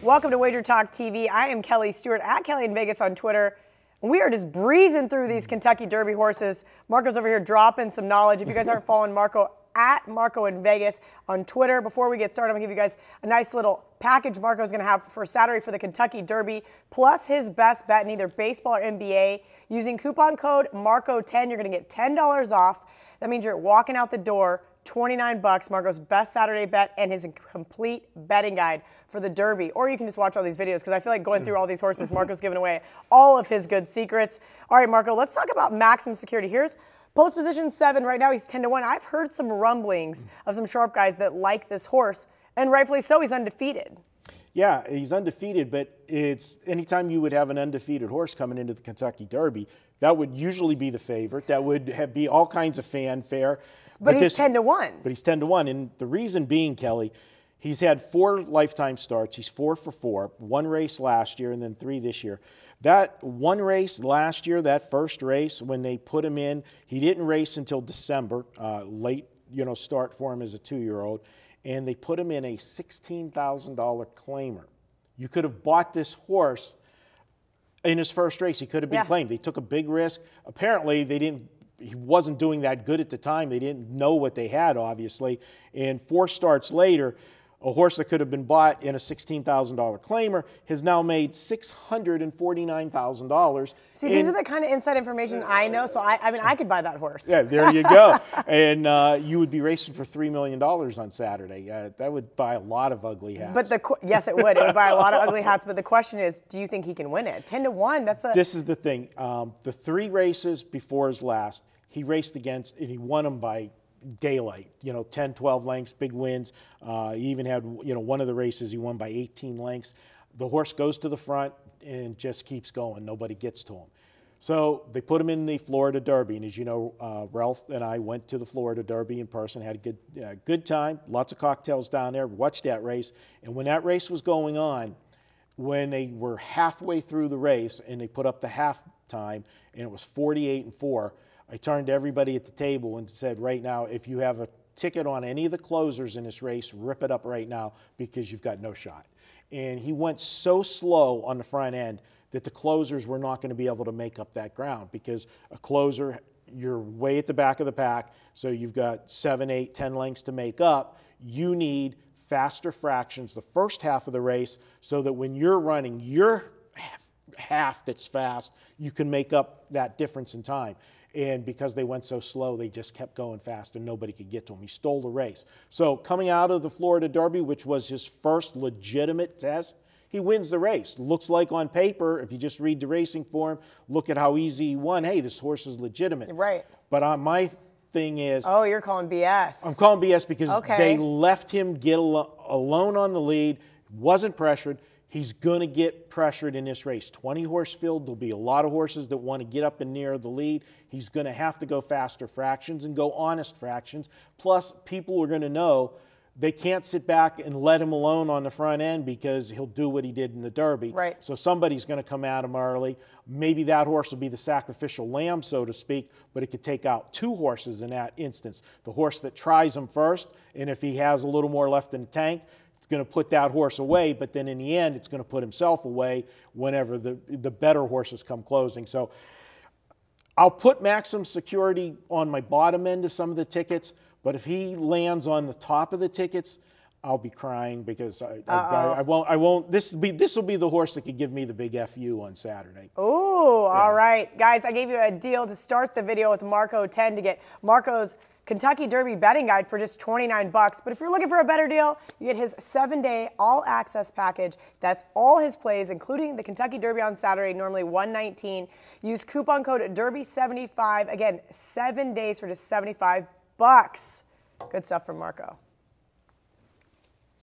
Welcome to Wager Talk TV. I am Kelly Stewart at Kelly in Vegas on Twitter. We are just breezing through these Kentucky Derby horses. Marco's over here dropping some knowledge. If you guys aren't following Marco, at Marco in Vegas on Twitter. Before we get started, I'm going to give you guys a nice little package Marco's going to have for Saturday for the Kentucky Derby, plus his best bet in either baseball or NBA. Using coupon code MARCO10, you're going to get $10 off. That means you're walking out the door, 29 bucks, Marco's best Saturday bet, and his complete betting guide for the Derby. Or you can just watch all these videos, because I feel like going through all these horses, Marco's giving away all of his good secrets. All right, Marco, let's talk about maximum security. Here's post position 7. Right now, he's 10-1. I've heard some rumblings of some sharp guys that like this horse, and rightfully so. He's undefeated. Yeah, he's undefeated, but it's anytime you would have an undefeated horse coming into the Kentucky Derby, that would usually be the favorite. That would be all kinds of fanfare. But he's 10-1. But he's 10-1, and the reason being, Kelly, he's had 4 lifetime starts. He's 4 for 4, 1 race last year and then 3 this year. That 1 race last year, that first race, when they put him in, he didn't race until December, late, start for him as a 2-year-old, and they put him in a $16,000 claimer. You could have bought this horse in his first race. He could have been claimed. They took a big risk. Apparently, he wasn't doing that good at the time. They didn't know what they had, obviously. And 4 starts later, a horse that could have been bought in a $16,000 claimer has now made $649,000. See, these are the kind of inside information I know, so I mean, I could buy that horse. Yeah, there you go. And you would be racing for $3 million on Saturday. That would buy a lot of ugly hats. But yes, it would. It would buy a lot of ugly hats. But the question is, do you think he can win it? 10-1. That's a. This is the thing. The 3 races before his last, he raced against, and he won them by daylight, 10, 12 lengths, big wins. He even had, one of the races he won by 18 lengths. The horse goes to the front and just keeps going. Nobody gets to him. So they put him in the Florida Derby. And as you know, Ralph and I went to the Florida Derby in person, had a good time, lots of cocktails down there, watched that race. And when that race was going on, when they were halfway through the race and they put up the half time and it was 48-4, I turned to everybody at the table and said, right now, if you have a ticket on any of the closers in this race, rip it up right now because you've got no shot. And he went so slow on the front end that the closers were not going to be able to make up that ground, because a closer, you're way at the back of the pack, so you've got 7, 8, 10 lengths to make up. You need faster fractions the first half of the race so that when you're running your half that's fast, you can make up that difference in time. And because they went so slow, they just kept going fast and nobody could get to him. He stole the race. So coming out of the Florida Derby, which was his first legitimate test, he wins the race. Looks like on paper, if you just read the racing form, look at how easy he won. Hey, this horse is legitimate. Right. But my thing is... Oh, you're calling BS. I'm calling BS because they left him get alone on the lead, wasn't pressured. He's going to get pressured in this race. 20-horse field, there'll be a lot of horses that want to get up and near the lead. He's going to have to go faster fractions and go honest fractions. Plus, people are going to know they can't sit back and let him alone on the front end because he'll do what he did in the Derby. Right. So somebody's going to come at him early. Maybe that horse will be the sacrificial lamb, so to speak, but it could take out 2 horses in that instance. The horse that tries him first, and if he has a little more left in the tank, it's going to put that horse away, but then in the end, it's going to put himself away whenever the better horses come closing. So I'll put maximum security on my bottom end of some of the tickets, but if he lands on the top of the tickets, I'll be crying because I won't. This will be the horse that could give me the big FU on Saturday. Ooh, all right. Guys, I gave you a deal to start the video with Marco 10 to get Marco's Kentucky Derby betting guide for just 29 bucks. But if you're looking for a better deal, you get his 7-day all-access package. That's all his plays, including the Kentucky Derby on Saturday, normally $119. Use coupon code Derby75. Again, 7 days for just 75 bucks. Good stuff from Marco.